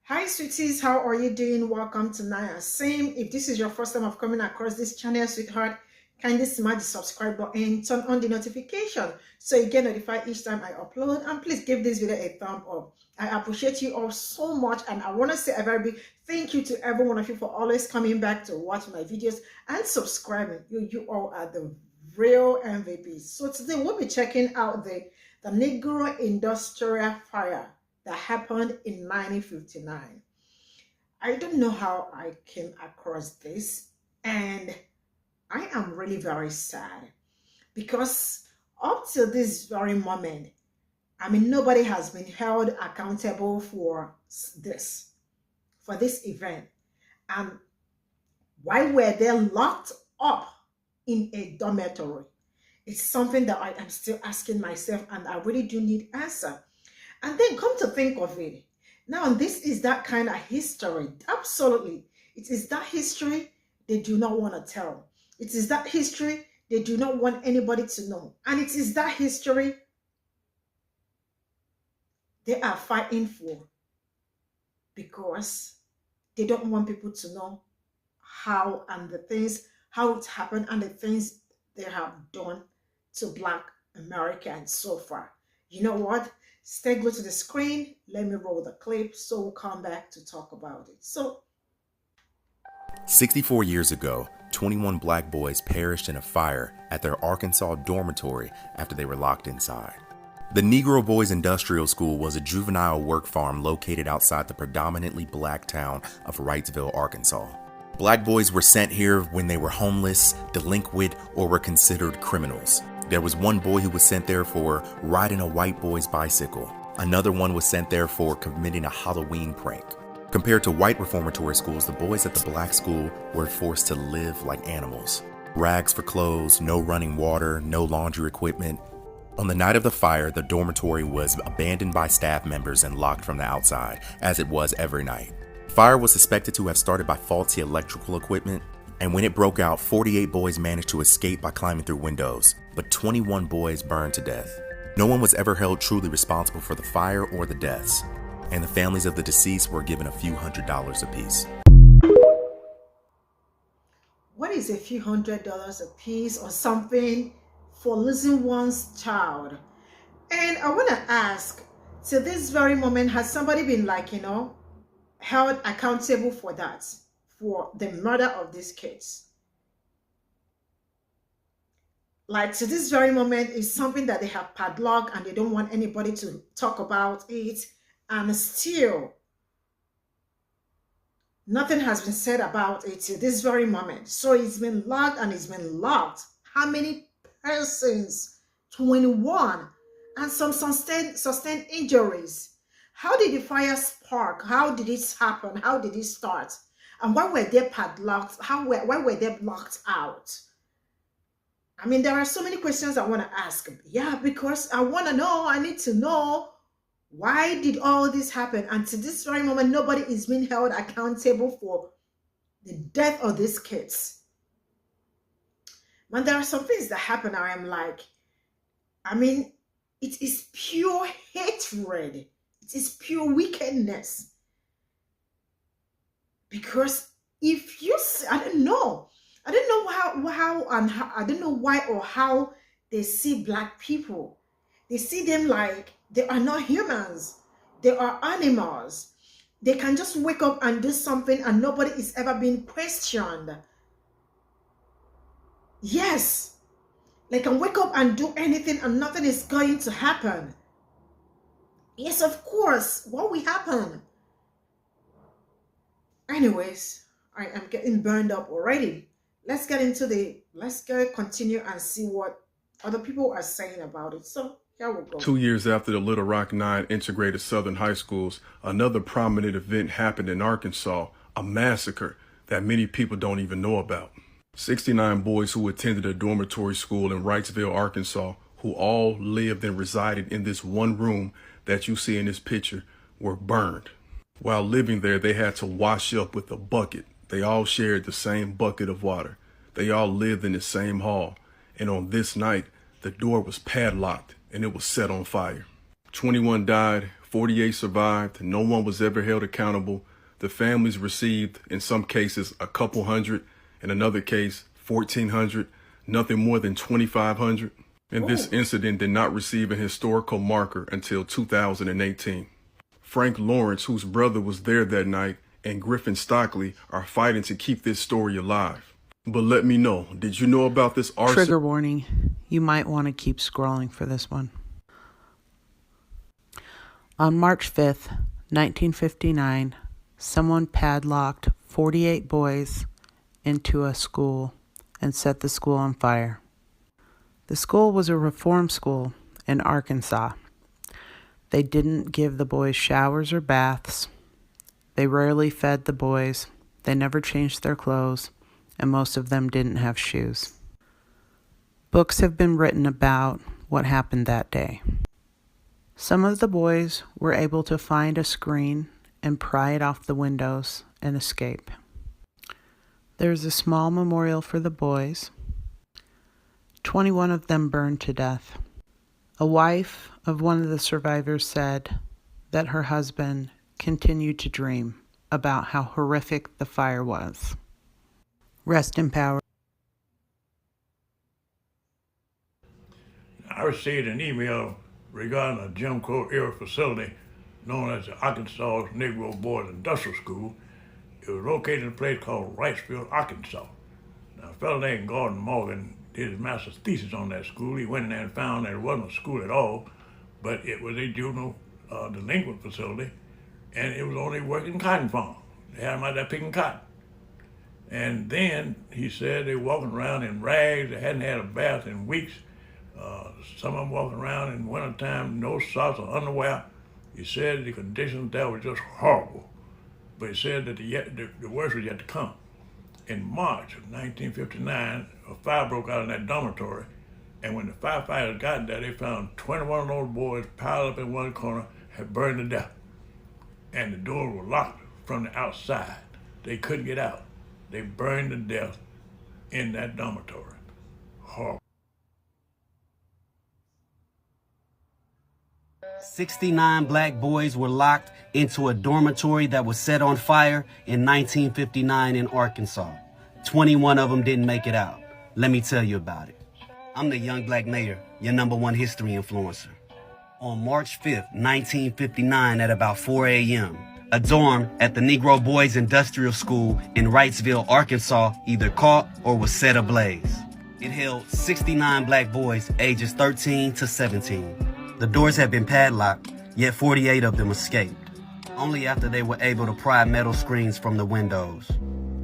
Hi sweeties, how are you doing? Welcome to Naya. Same, if this is your first time of coming across this channel, sweetheart, kindly smash the subscribe button, turn on the notification so you get notified each time I upload, and please give this video a thumb up. I appreciate you all so much, and I want to say a very big thank you to every one of you for always coming back to watch my videos and subscribing. You all are the real MVPs. So today we'll be checking out the Negro Industrial Fire that happened in 1959. I don't know how I came across this, and I am really very sad because up to this very moment, nobody has been held accountable for this event. And why were they locked up in a dormitory? It's something that I am still asking myself, and I really do need answer. And then come to think of it, now this is that kind of history. Absolutely. It is that history they do not want to tell. It is that history they do not want anybody to know. And it is that history they are fighting for because they don't want people to know how it happened and the things they have done to Black Americans so far. You know what? Stay glued to the screen. Let me roll the clip so we'll come back to talk about it. 64 years ago, 21 Black boys perished in a fire at their Arkansas dormitory after they were locked inside. The Negro Boys Industrial School was a juvenile work farm located outside the predominantly Black town of Wrightsville, Arkansas. Black boys were sent here when they were homeless, delinquent, or were considered criminals. There was one boy who was sent there for riding a white boy's bicycle. Another one was sent there for committing a Halloween prank. Compared to white reformatory schools, the boys at the Black school were forced to live like animals. Rags for clothes, no running water, no laundry equipment. On the night of the fire, the dormitory was abandoned by staff members and locked from the outside, as it was every night. Fire was suspected to have started by faulty electrical equipment, and when it broke out, 48 boys managed to escape by climbing through windows, but 21 boys burned to death. No one was ever held truly responsible for the fire or the deaths, and the families of the deceased were given a few $100s apiece. what is a few $100s a piece or something for losing one's child? And I want to ask, to this very moment, has somebody been held accountable for that, for the murder of these kids? Like, to this very moment, is something that they have padlocked and they don't want anybody to talk about it, and still nothing has been said about it to this very moment. So it's been locked and it's been locked. How many persons? 21, and some sustained injuries. How did the fire spark? How did it happen? How did it start? And why were they padlocked? Why were they blocked out? There are so many questions I want to ask. Yeah, because I want to know. I need to know, why did all this happen? And to this very moment, nobody is being held accountable for the death of these kids. Man, there are some things that happen. I am like, it is pure hatred. It is pure wickedness. Because if you, I don't know how I don't know why or how they see Black people. They see them like they are not humans. They are animals. They can just wake up and do something and nobody is ever being questioned. Yes, they can wake up and do anything and nothing is going to happen. Yes, of course. What will happen? Anyways, I am getting burned up already. Let's continue and see what other people are saying about it. So here we go. 2 years after the Little Rock 9 integrated Southern high schools, another prominent event happened in Arkansas, a massacre that many people don't even know about. 69 boys who attended a dormitory school in Wrightsville, Arkansas, who all lived and resided in this one room that you see in this picture, were burned. While living there, they had to wash up with a bucket. They all shared the same bucket of water. They all lived in the same hall. And on this night, the door was padlocked and it was set on fire. 21 died, 48 survived. No one was ever held accountable. The families received, in some cases, a couple hundred. In another case, 1,400. Nothing more than 2,500. And this incident did not receive an historical marker until 2018. Frank Lawrence, whose brother was there that night, and Griffin Stockley are fighting to keep this story alive. But let me know, did you know about this arson? Trigger warning. You might want to keep scrolling for this one. On March 5th, 1959, someone padlocked 48 boys into a school and set the school on fire. The school was a reform school in Arkansas. They didn't give the boys showers or baths. They rarely fed the boys. They never changed their clothes, and most of them didn't have shoes. Books have been written about what happened that day. Some of the boys were able to find a screen and pry it off the windows and escape. There's a small memorial for the boys. 21 of them burned to death. A wife of one of the survivors said that her husband continued to dream about how horrific the fire was. Rest in power. I received an email regarding a Jim Crow era facility known as the Arkansas Negro Boys Industrial School. It was located in a place called Wrightsville, Arkansas. Now, a fellow named Gordon Morgan did his master's thesis on that school. He went in there and found that it wasn't a school at all, but it was a juvenile delinquent facility, and it was only working cotton farm. They had them out there picking cotton. And then he said they were walking around in rags. They hadn't had a bath in weeks. Some of them walking around in wintertime, no socks or underwear. He said the conditions there were just horrible. But he said that the worst was yet to come. In March of 1959, a fire broke out in that dormitory. And when the firefighters got there, they found 21 of those boys piled up in one corner, had burned to death. And the doors were locked from the outside. They couldn't get out. They burned to death in that dormitory. Horrible. 69 black boys were locked into a dormitory that was set on fire in 1959 in Arkansas. 21 of them didn't make it out. Let me tell you about it. I'm the young black mayor, your #1 history influencer. On March 5th, 1959 at about 4 a.m., a dorm at the Negro Boys Industrial School in Wrightsville, Arkansas either caught or was set ablaze. It held 69 black boys ages 13 to 17. The doors had been padlocked, yet 48 of them escaped, only after they were able to pry metal screens from the windows.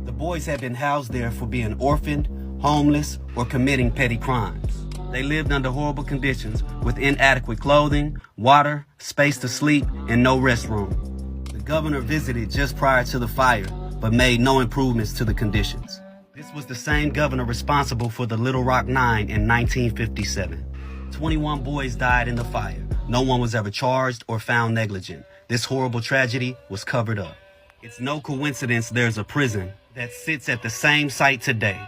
The boys had been housed there for being orphaned, homeless, or committing petty crimes. They lived under horrible conditions with inadequate clothing, water, space to sleep, and no restroom. The governor visited just prior to the fire, but made no improvements to the conditions. This was the same governor responsible for the Little Rock 9 in 1957. 21 boys died in the fire. No one was ever charged or found negligent. This horrible tragedy was covered up. It's no coincidence there's a prison that sits at the same site today.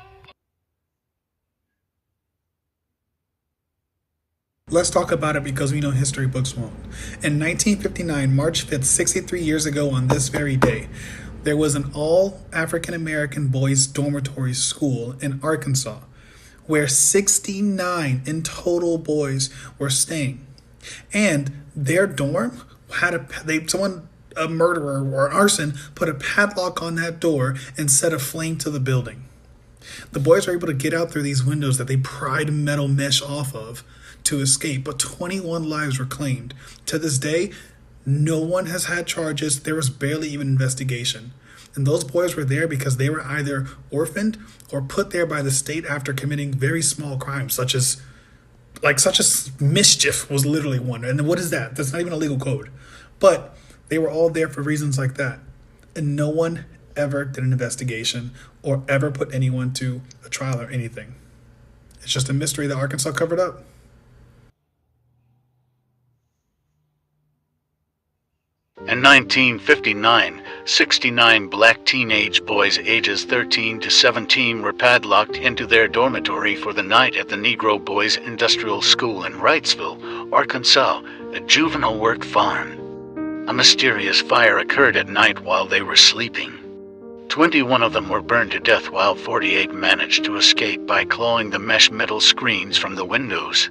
Let's talk about it because we know history books won't. In 1959, March 5th, 63 years ago on this very day, there was an all African-American boys dormitory school in Arkansas where 69 in total boys were staying. And their dorm had a murderer or an arson put a padlock on that door and set a flame to the building. The boys were able to get out through these windows that they pried metal mesh off of to escape, but 21 lives were claimed. To this day, no one has had charges. There was barely even investigation. And those boys were there because they were either orphaned or put there by the state after committing very small crimes, such as mischief was literally one. And what is that? That's not even a legal code. But they were all there for reasons like that. And no one ever did an investigation or ever put anyone to a trial or anything. It's just a mystery that Arkansas covered up. In 1959, 69 black teenage boys ages 13 to 17 were padlocked into their dormitory for the night at the Negro Boys Industrial School in Wrightsville, Arkansas, a juvenile work farm. A mysterious fire occurred at night while they were sleeping. 21 of them were burned to death while 48 managed to escape by clawing the mesh metal screens from the windows.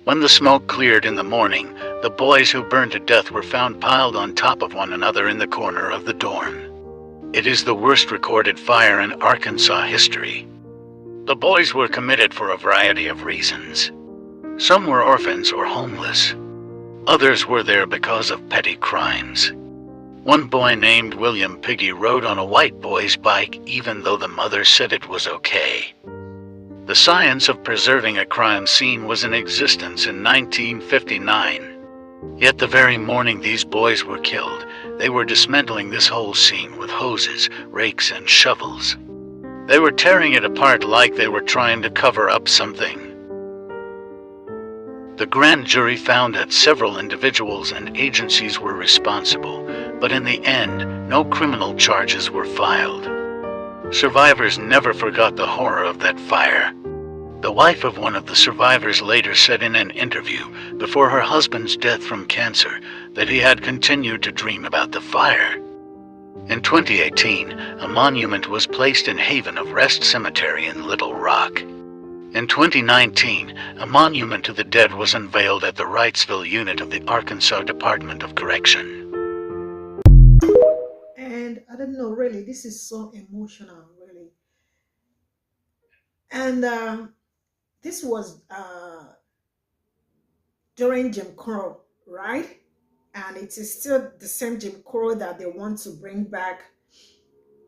When the smoke cleared in the morning, the boys who burned to death were found piled on top of one another in the corner of the dorm. It is the worst recorded fire in Arkansas history. The boys were committed for a variety of reasons. Some were orphans or homeless. Others were there because of petty crimes. One boy named William Piggy rode on a white boy's bike even though the mother said it was okay. The science of preserving a crime scene was in existence in 1959. Yet the very morning these boys were killed, they were dismantling this whole scene with hoses, rakes, and shovels. They were tearing it apart like they were trying to cover up something. The grand jury found that several individuals and agencies were responsible, but in the end, no criminal charges were filed. Survivors never forgot the horror of that fire. The wife of one of the survivors later said in an interview before her husband's death from cancer that he had continued to dream about the fire. In 2018, a monument was placed in Haven of Rest Cemetery in Little Rock. In 2019, a monument to the dead was unveiled at the Wrightsville unit of the Arkansas Department of Correction. And I don't know, really, this is so emotional, really. And this was during Jim Crow, right? And it is still the same Jim Crow that they want to bring back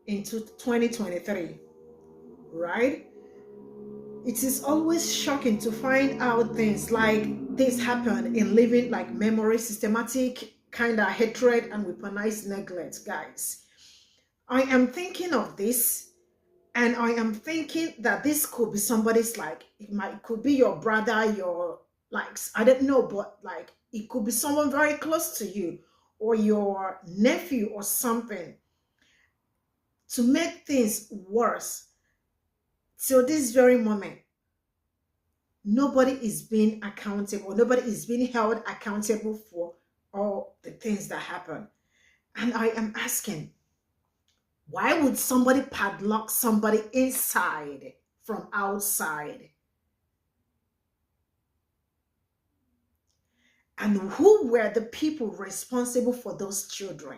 into 2023, right? It is always shocking to find out things like this happen in living, like memory, systematic kind of hatred and weaponized neglect, guys. I am thinking of this, and I am thinking that this could be somebody's, like, it could be your brother, your, like, I don't know, but like it could be someone very close to you or your nephew or something. To make things worse, till this very moment, nobody is being accountable. Nobody is being held accountable for all the things that happen. And I am asking, why would somebody padlock somebody inside from outside? And who were the people responsible for those children?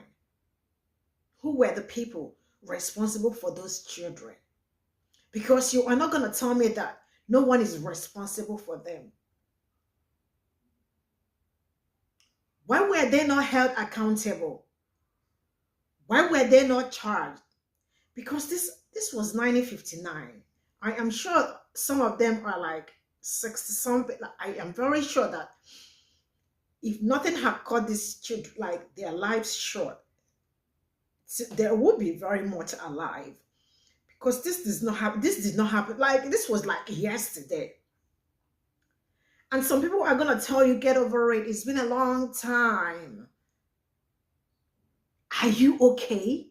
Who were the people responsible for those children? Because you are not going to tell me that no one is responsible for them. Why were they not held accountable? Why were they not charged? Because this was 1959. I am sure some of them are like 60 something. I am very sure that if nothing had cut these children, like, their lives short, there would be very much alive. Because this did not happen. Like, this was like yesterday. And some people are going to tell you, get over it. It's been a long time. Are you okay?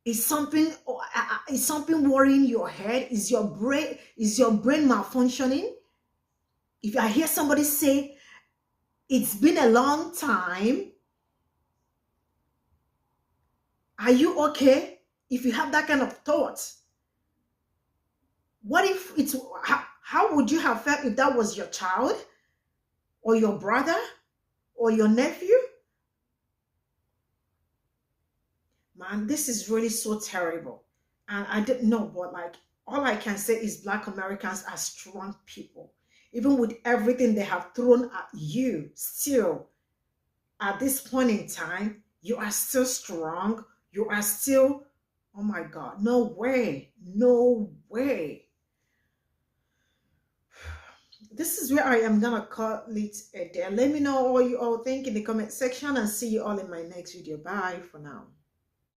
Is something worrying your head? Is your brain malfunctioning? If I hear somebody say, it's been a long time, are you okay? If you have that kind of thought, what if it's, how would you have felt if that was your child or your brother or your nephew? Man, this is really so terrible. And I didn't know, but like, all I can say is Black Americans are strong people. Even with everything they have thrown at you, still, at this point in time, you are still strong. You are still, oh my God, no way, no way. This is where I am gonna call it a day. Let me know what you all think in the comment section, and see you all in my next video. Bye for now.